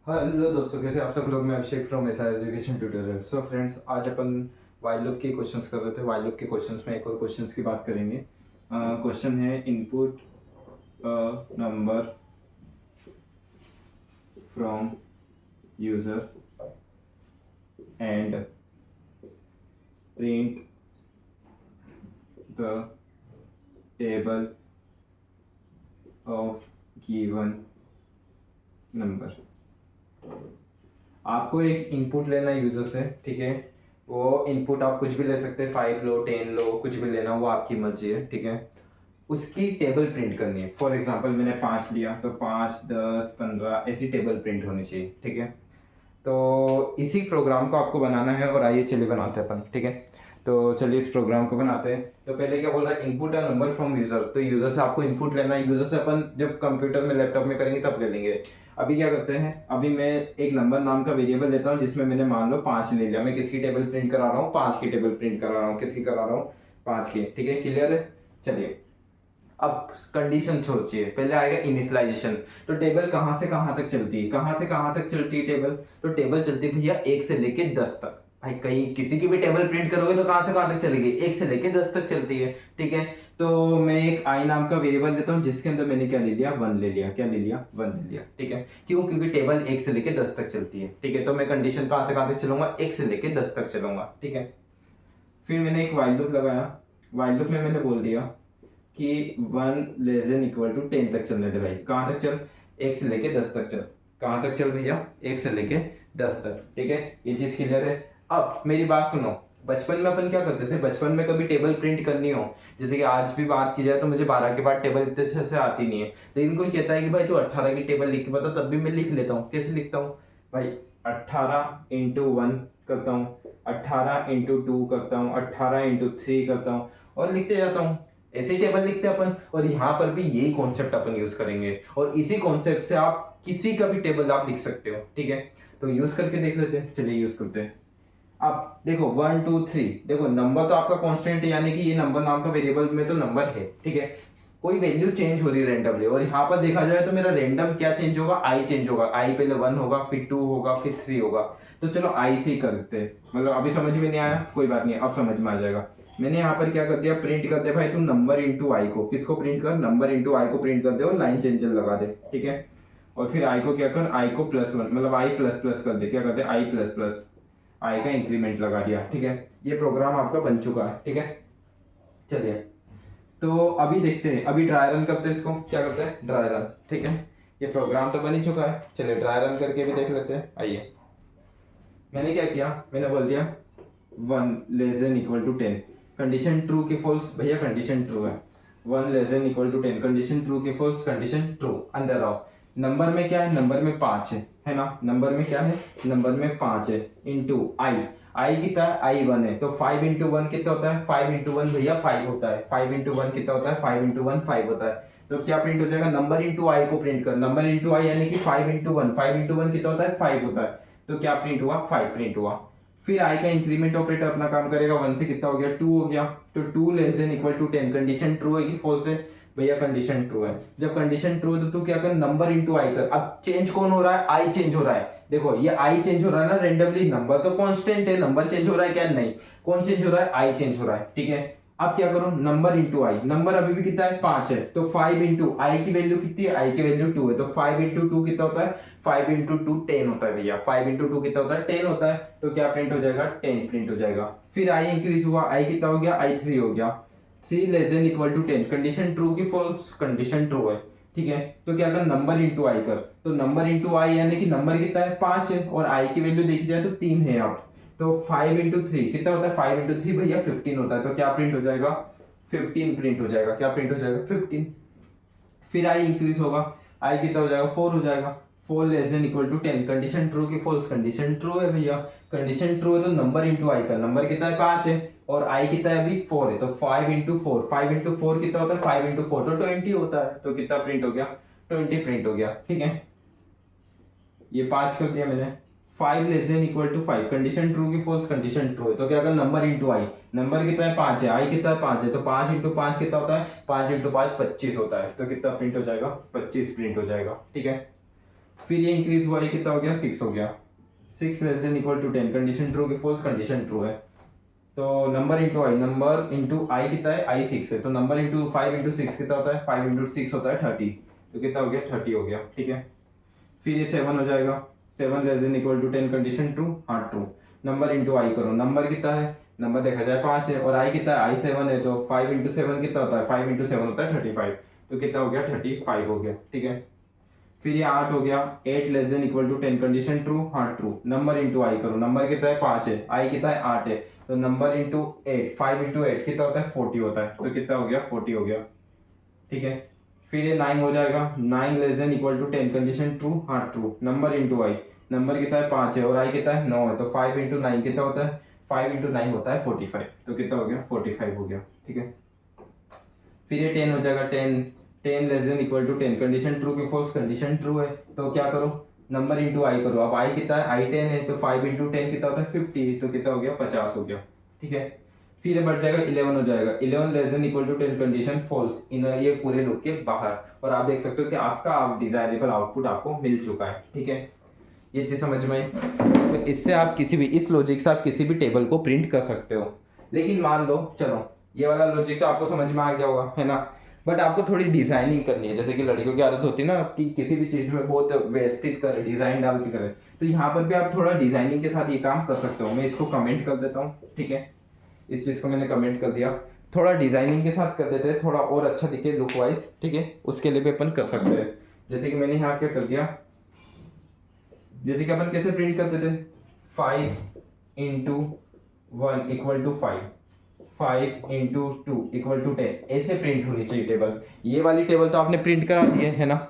Hello दोस्तों, कैसे आप सब लोग। मैं Abhishek from SR education tutorial. So friends, आज अपन वाइल लूप के क्वेश्चंस कर रहे थे। वाइल लूप के क्वेश्चंस में एक और क्वेश्चंस की बात करेंगे। क्वेश्चन है input number from user and print the table of given number. आपको एक इनपुट लेना है यूजर से, ठीक है। वो इनपुट आप कुछ भी ले सकते हैं, 5 लो, 10 लो, कुछ भी लेना, वो आपकी मर्जी है, ठीक है। उसकी टेबल प्रिंट करनी है। फॉर एग्जांपल मैंने 5 लिया तो 5, 10, 15 ऐसी टेबल प्रिंट होनी चाहिए, ठीक है। तो इसी प्रोग्राम को आपको बनाना है और आइए चलिए बनाते हैं अपन, ठीक है। तो चलिए इस प्रोग्राम को बनाते हैं। तो पहले क्या बोल रहा है, input a number from user. तो यूजर से आपको इनपुट लेना है। यूजर से अपन जब कंप्यूटर में, लैपटॉप में करेंगे तब ले लेंगे। अभी क्या करते हैं, अभी मैं एक नंबर नाम का वेरिएबल लेता हूँ जिसमें मैंने मान लो 5 ले लिया। मैं किसकी टेबल प्रिंट करा रहा हूँ, 5 की टेबल प्रिंट करा रहा हूँ। किसकी करा रहा हूँ, 5 की, ठीक है। क्लियर है। चलिए अब कंडीशन सोचिए। पहले आएगा इनिशियलाइजेशन। तो टेबल कहाँ से कहाँ तक चलती है, कहाँ से कहाँ तक चलती है टेबल। तो टेबल चलती है भैया 1 से लेके 10 तक। भाई कहीं किसी की भी टेबल प्रिंट करोगे तो कहाँ से कहाँ तक चलेगी, 1 से लेके 10 तक चलती है, ठीक है। तो मैं एक आई नाम का वेरिएबल लेता हूँ जिसके अंदर मैंने क्या ले लिया, 1 ले लिया। क्या ले लिया, 1 ले लिया, ठीक है। क्यों, क्योंकि टेबल 1 से लेके 10 तक चलती है, ठीक है। तो मैं कंडीशन कहाँ से कहाँ तक चलूंगा, 1 से लेके 10 तक चलूंगा, ठीक है। फिर मैंने एक वाइल लूप लगाया। वाइल लूप में मैंने बोल दिया कि 1 लेस देन इक्वल टू 10 तक चलने दे। भाई कहाँ तक चल, 1 से लेके 10 तक चल। कहाँ तक चल भैया, 1 से लेके 10 तक, ठीक है। ये चीज क्लियर है। अब मेरी बात सुनो। बचपन में अपन क्या करते थे, बचपन में कभी टेबल प्रिंट करनी हो, जैसे कि आज भी बात की जाए तो मुझे 12 के बाद टेबल इतने अच्छे से आती नहीं है। लेकिन कोई कहता है कि भाई तू 18 की टेबल लिख के बता, तब भी मैं लिख लेता हूँ। कैसे लिखता हूँ भाई, 18 इंटू 1 करता हूँ, 18 इंटू 2 करता हूँ, 18 इंटू 3 करता हूँ और लिखते जाता हूँ। ऐसे ही टेबल लिखते हैं अपन। और यहाँ पर भी यही कॉन्सेप्ट अपन यूज करेंगे और इसी कॉन्सेप्ट से आप किसी का भी टेबल आप लिख सकते हो, ठीक है। तो यूज करके देख लेते हैं, चलिए यूज करते हैं। अब देखो 1 2 3, देखो नंबर तो आपका कांस्टेंट है, यानी कि ये नंबर नाम का वेरिएबल में तो नंबर है, ठीक है। कोई वैल्यू चेंज हो रही है रेंडमली, और यहाँ पर देखा जाए तो मेरा रेंडम क्या चेंज होगा, आई चेंज होगा। आई पहले 1 होगा, फिर 2 होगा, फिर 3 होगा। तो चलो आई से ही करते हैं। मतलब अभी समझ में नहीं आया, कोई बात नहीं, अब समझ में आ जाएगा। मैंने यहाँ पर क्या कर दिया, प्रिंट कर दे भाई तू नंबर इंटू आई को। किसको प्रिंट कर, नंबर इंटू आई को प्रिंट कर दे और लाइन चेंजर लगा दे, ठीक है। और फिर आई को क्या कर, आई को +1, मतलब आई प्लस प्लस कर दे। क्या कर दे, आई प्लस प्लस, आई का इंक्रीमेंट लगा दिया, ठीक है। ये प्रोग्राम आपका बन चुका है, ठीक है। चलिए तो अभी देखते हैं, अभी ड्राई रन करते हैं इसको। क्या करते हैं, ड्राई रन, ठीक है। ये प्रोग्राम तो बन ही चुका है। चलिए ड्राई रन करके भी देख लेते हैं। आइए, मैंने क्या किया, मैंने बोल दिया 1 less than equal to 10। Condition true की फॉल्स, भैया कंडीशन ट्रू है। 1 less than equal to 10, condition true की फॉल्स, कंडीशन ट्रू। अंदर आओ। नंबर में क्या है, नंबर में 5 है ना। नंबर में क्या है, नंबर में 5 है। इंटू आई, आई कितना है, आई 1 है। तो 5 इंटू 1 कितना होता है, 5 इंटू 1 भैया 5 होता है। 5 इंटू 1 कितना होता है, 5 इंटू 1 5 होता है। तो क्या प्रिंट हो जाएगा, नंबर इंटू आई को प्रिंट कर। नंबर इंटू आई यानी कि 5 इंटू 1, 5 इंटू 1 कितना होता है, 5 होता है। तो क्या प्रिंट हुआ, 5 प्रिंट हुआ। फिर आई का इंक्रीमेंट ऑपरेटर अपना काम करेगा। 1 से कितना हो गया, 2 हो गया। तो 2 less than equal to 10, condition true है कि फॉल्स है, भैया कंडीशन ट्रू है। जब कंडीशन ट्रू है तो तू क्या कर, नंबर इंटू आई कर। अब चेंज कौन हो रहा है, आई चेंज हो रहा है। देखो ये आई चेंज हो रहा है ना रेंडमली, नंबर तो कांस्टेंट है, नंबर चेंज हो रहा है क्या, नहीं। कौन चेंज हो रहा है, आई चेंज हो रहा है, ठीक है। अब क्या करो, नंबर इंटू आई। नंबर अभी भी कितना है, 5 है। तो 5 इंटू आई की वैल्यू कितनी है, आई की वैल्यू 2 है। तो 5 इंटू 2 कितना होता है, 5 इंटू 2 10 होता है भैया। 5 इंटू 2 कितना होता है, 10 होता है। तो क्या प्रिंट हो जाएगा, 10 प्रिंट हो जाएगा। फिर आई इंक्रीज हुआ, आई कितना हो गया, आई 3 हो गया। 3 less than equal to 10, condition true की फॉल्स, कंडीशन ट्रू है, ठीक है। तो क्या कर, नंबर इंटू आई कर। तो नंबर इंटू आई यानी कि नंबर कितना है, 5 है, और आई की वैल्यू देखी जाए तो 3 है। अब तो 5 इंटू 3 कितना होता है, 5 इंटू 3 भैया 15 होता है। तो क्या प्रिंट हो जाएगा, 15 प्रिंट हो जाएगा। क्या प्रिंट हो जाएगा, 15। फिर आई इंक्रीज होगा, आई कितना हो जाएगा, 4 हो जाएगा। 4 less than equal to 10, condition true की फॉल्स, कंडीशन ट्रू है भैया। कंडीशन ट्रू है तो नंबर इंटू आई का, नंबर कितना है, 5 है, और आई कितना है अभी 4 है। तो 5 इंटू 4, 5 इंटू 4 कितना होता है, 5 इंटू 4 तो 20 होता है। तो कितना प्रिंट हो गया, 20 प्रिंट हो गया, ठीक है। ये 5 कर दिया मैंने। 5 less than equal to 5, condition true की फॉल्स, कंडीशन ट्रू है। तो क्या कर, नंबर इंटू आई। नंबर कितना है, 5 है, आई कितना है, 5 है। तो 5 इंटू 5 कितना होता है, 5 इंटू 5 25 होता है। तो कितना प्रिंट हो जाएगा, 25 प्रिंट हो जाएगा, ठीक है। फिर ये इंक्रीज हुआ, ये कितना हो गया, 6 हो गया। 6 less than equal to 10, condition true की फॉल्स, कंडीशन ट्रू है। तो number into I, number into I कितना है, आई 6 है, तो नंबर इंटू 5 इंटू 6 कितना होता है, 5 इंटू 6 होता है 30। तो कितना हो गया, 30 हो गया, ठीक है। फिर ये 7 हो जाएगा, 7 less than equal to 10, condition true, हाँ ट्रू। नंबर इंटू आई करो, नंबर कितना है, नंबर देखा जाए 5 है, और आई कितना है, आई 7 है, तो 5 इंटू 7 कितना होता है, 5 इंटू 7 होता है 35। तो कितना हो गया, 35 हो गया, ठीक है। फिर ये 8 हो गया, 8 less than equal to 10, condition true, हाँ ट्रू। नंबर इंटू आई करो, नंबर कितना है, 5 है, आई कितना है, 8 है, तो नंबर इंटू 8, 5 इंटू 8 कितना होता है, 40 होता है, तो कितना हो गया, 40 हो गया, ठीक है। फिर ये 9 हो जाएगा, 9 less than equal to 10, condition true, हाँ true. Number into I, number कितना है, 5 है, और आई कितना है, 9 है, तो 5 इंटू 9 कितना होता है, 5 इंटू 9 होता है 45। तो कितना हो गया, 45 हो गया, ठीक है। फिर ये 10 हो जाएगा, 10, 10 less than equal to 10, condition true की फॉल्स, कंडीशन ट्रू है, तो क्या करो, नंबर इंटू आई करो। अब आई कितना है, आई 10 है, तो 5 इंटू 10 कितना होता है, 50, तो कितना हो गया, 50 हो गया, ठीक है। फिर ये बढ़ जाएगा, 11 हो जाएगा, 11 less than equal to 10, condition false, इन ये पूरे लूप के बाहर। और आप देख सकते हो कि आपका डिजायरेबल आउटपुट आपको मिल चुका है, ठीक है। ये चीज समझ में आई? तो इससे आप किसी भी, इस लॉजिक से आप किसी भी टेबल को प्रिंट कर सकते हो। लेकिन मान लो, चलो ये वाला लॉजिक तो आपको समझ में आ गया होगा, है ना। बट आपको थोड़ी डिजाइनिंग करनी है, जैसे कि लड़कियों की आदत होती है ना कि किसी भी चीज में बहुत व्यवस्थित करे, डिजाइन डाल के करे। तो यहाँ पर भी आप थोड़ा डिजाइनिंग के साथ ये काम कर सकते हो। मैं इसको कमेंट कर देता हूँ, ठीक है। इस चीज को मैंने कमेंट कर दिया। थोड़ा डिजाइनिंग के साथ कर देते हैं, थोड़ा और अच्छा दिखे लुक वाइज, ठीक है। उसके लिए भी अपन कर सकते हैं। जैसे कि मैंने यहाँ क्या कर दिया, जैसे कि अपन कैसे प्रिंट करते थे, 5 into 1 equal to 5, 5 into 2 equal to 10, ऐसे प्रिंट होनी चाहिए टेबल। ये वाली टेबल तो आपने प्रिंट करा दी है ना,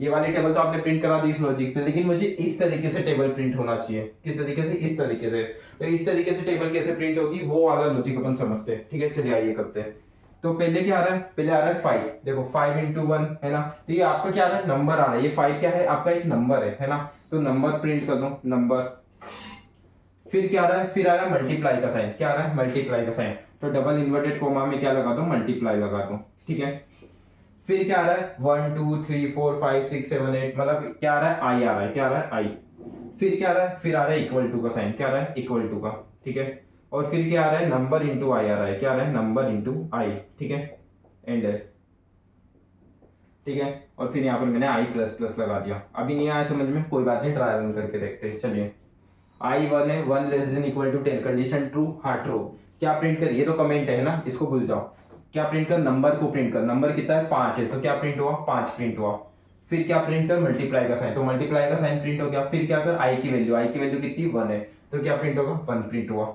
ये वाली टेबल तो आपने प्रिंट करा दी इस लॉजिक से, लेकिन मुझे इस तरीके से टेबल प्रिंट होना चाहिए। किस तरीके से, इस तरीके से। तो इस तरीके से टेबल कैसे प्रिंट होगी, वो वाला लॉजिक अपन समझते हैं, ठीक है। चलिए आइए करते हैं। तो पहले क्या आ रहा है, पहले आ रहा है 5, देखो 5 इंटू 1 है ना, तो ये आपका क्या आ रहा है, नंबर आ रहा है। ये 5 क्या है, आपका एक नंबर है ना। तो नंबर प्रिंट कर दो, नंबर। फिर क्या आ रहा है, फिर आ रहा है मल्टीप्लाई का साइन, क्या आ रहा है, मल्टीप्लाई का साइन। तो डबल इन्वर्टेड कोमा में क्या लगा दो, मल्टीप्लाई लगा दो, ठीक है। फिर क्या आ रहा है, 1 2 3 4 5 6 7 8, मतलब क्या आ रहा है, आई आ रहा है, क्या आ रहा है, आई। फिर क्या आ रहा है, फिर आ रहा है इक्वल टू का साइन, क्या आ रहा है, इक्वल टू का, ठीक है। और फिर क्या आ रहा है, नंबर इंटू आई आ रहा है, क्या आ रहा है, नंबर इंटू आई, ठीक है। एंड, ठीक है। और फिर यहाँ पर मैंने आई प्लस प्लस लगा दिया। अभी नहीं आया समझ में, कोई बात नहीं, ट्राई रन करके देखते हैं, चलिए। आई 1 है, 1 less than equal to 10, condition true, हाँ ट्रू। क्या प्रिंट कर, ये तो कमेंट है ना, इसको भूल जाओ। क्या प्रिंट कर, नंबर को प्रिंट कर, नंबर कितना है, 5 है, तो क्या प्रिंट हुआ, 5 प्रिंट हुआ। फिर क्या प्रिंट कर, मल्टीप्लाई का साइन, तो मल्टीप्लाई का साइन प्रिंट हो गया। फिर क्या कर, आई की वैल्यू, आई की वैल्यू कितनी, 1 है, तो क्या प्रिंट होगा, 1 प्रिंट हुआ।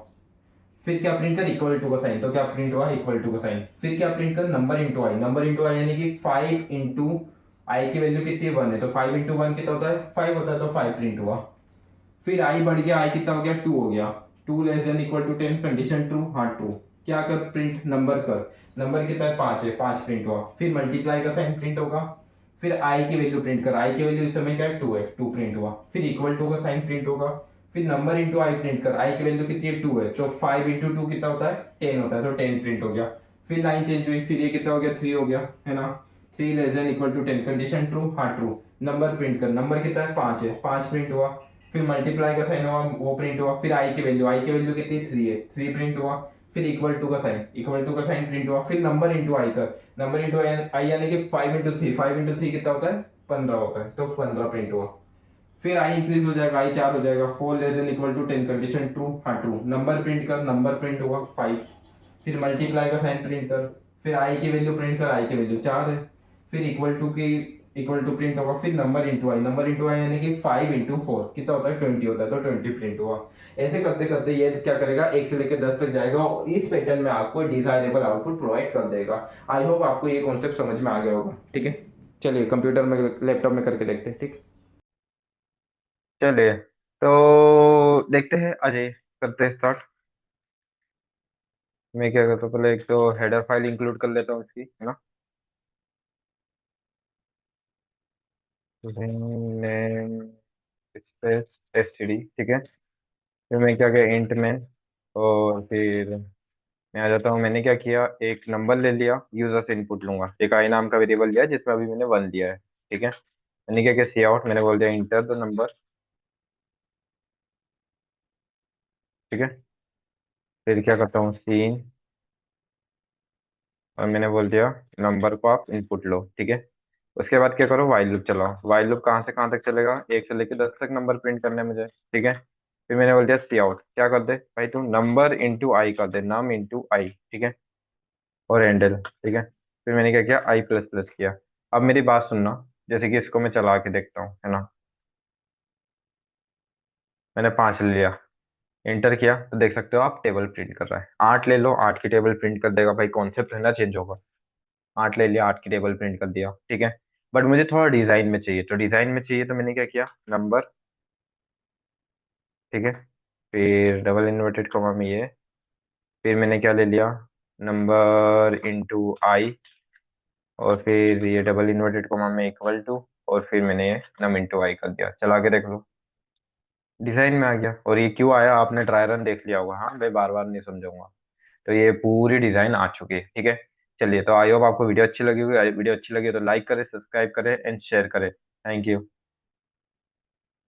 फिर क्या प्रिंट कर, इक्वल टू का साइन, तो क्या प्रिंट हुआ, इक्वल टू का साइन। फिर क्या प्रिंट कर, number into I, number into आई यानी कि 5 इंटू आई की वैल्यू कितनी, 1 है, तो 5 इंटू 1 कितना होता है, 5 होता है, तो 5 प्रिंट हुआ। फिर आई बढ़ गया, आई कितना हो गया, 2 हो गया। 2 less than equal to 10, condition true, हाँ ट्रू। क्या कर, प्रिंट नंबर कर, नंबर कितना है, 5 है, 5 प्रिंट हुआ। फिर मल्टीप्लाई का साइन प्रिंट होगा। फिर आई की वैल्यू प्रिंट कर, आई की वैल्यू इस समय क्या है, 2 है, 2 प्रिंट हुआ। फिर इक्वल टू का साइन प्रिंट होगा। फिर नंबर इंटू आई प्रिंट कर, आई की वैल्यू कितनी है, 2 है, तो 5 इंटू 2 कितना होता है, 10 होता है, तो 10 प्रिंट हो गया। फिर लाइन चेंज हुई, फिर ये कितना हो गया, 3 हो गया, है ना। 3 less than equal to 10, condition true, हाँ ट्रू। नंबर प्रिंट कर, नंबर कितना है, 5 है, 5 प्रिंट हुआ। फिर मल्टीप्लाई का साइन हुआ, वो प्रिंट हुआ। फिर आई की वैल्यू, आई की वैल्यू कितनी, 3 है, 3 प्रिंट हुआ। फिर इक्वल टू का साइन, इक्वल टू का साइन प्रिंट हुआ। फिर नंबर इंटू आई का, नंबर इंटू आई यानी कि 5 इंटू 3, 5 इंटू 3 कितना होता है, 15 होता है, तो 15 प्रिंट हुआ। फिर आई इंक्रीज हो जाएगा, आई 4 हो जाएगा। 4 less than equal to 10, condition true, हाँ ट्रू। नंबर प्रिंट कर, नंबर प्रिंट हुआ 5। फिर मल्टीप्लाई का साइन प्रिंट कर। फिर आई की वैल्यू प्रिंट कर, आई की वैल्यू 4 है। फिर इक्वल टू की, इक्वल टू प्रिंट होगा। फिर number into I, number into आई यानी कि 5 इंटू 4 कितना होता है, 20 होता है, तो 20 प्रिंट हुआ। ऐसे करते करते ये क्या करेगा, 1 से लेकर 10 तक जाएगा और इस पैटर्न में आपको डिजायरेबल आउटपुट प्रोवाइड कर देगा। आई होप आपको ये कॉन्सेप्ट समझ में आ गया होगा, ठीक है। चलिए कंप्यूटर में, लैपटॉप में करके देखते हैं, ठीक। चलिए, तो देखते हैं, अजय करते हैं स्टार्ट। मैं क्या करता हूँ, पहले एक तो हेडर फाइल इंक्लूड कर लेता हूँ इसकी, है ना। नेम स्पेस एसटीडी, ठीक है। फिर मैं क्या किया, इंट में, और फिर मैं आ जाता हूँ। मैंने क्या किया, एक नंबर ले लिया, यूजर से इनपुट लूंगा, एक आई नाम का वेरिएबल लिया जिसमें अभी मैंने 1 दिया है, ठीक है। मैंने क्या किया, सी आउट, मैंने बोल दिया इंटर द नंबर। ठीक है। फिर क्या करता हूँ, सीन, और मैंने बोल दिया नंबर को आप इनपुट लो। ठीक है। उसके बाद क्या करो, वाइल लूप चलाओ। वाइल लूप कहाँ से कहाँ तक चलेगा, 1 से लेकर 10 तक नंबर प्रिंट करने हैं मुझे। ठीक है। फिर मैंने बोल दिया सी आउट, क्या कर दे भाई तू, नंबर इंटू आई कर दे, नम इंटू आई। ठीक है। और एंडल। ठीक है। फिर मैंने क्या किया, आई प्लस प्लस किया। अब मेरी बात सुनना, जैसे कि इसको मैं चला के देखता हूँ, है ना। मैंने 5 ले लिया, इंटर किया तो देख सकते हो आप, टेबल प्रिंट कर रहा है। 8 ले लो, 8 की टेबल प्रिंट कर देगा भाई, कॉन्सेप्ट है ना, चेंज होगा। 8 ले लिया, 8 की टेबल प्रिंट कर दिया। ठीक है। बट मुझे थोड़ा डिजाइन में चाहिए, तो डिजाइन में चाहिए तो मैंने क्या किया, नंबर। ठीक है। फिर डबल इन्वर्टेड कॉमा में ये, फिर मैंने क्या ले लिया, नंबर इंटू आई, और फिर ये डबल इन्वर्टेड कॉमा में इक्वल टू, और फिर मैंने ये नम इंटू आई कर दिया। चला के देख लो, डिजाइन में आ गया। और ये क्यों आया, आपने ट्राई रन देख लिया होगा, हाँ भाई बार बार नहीं समझाऊंगा। तो ये पूरी डिजाइन आ चुकी है। ठीक है। चलिए, तो आई होप आपको वीडियो अच्छी लगी होगी। वीडियो अच्छी लगी तो लाइक करें, सब्सक्राइब करें एंड शेयर करें। Thank you.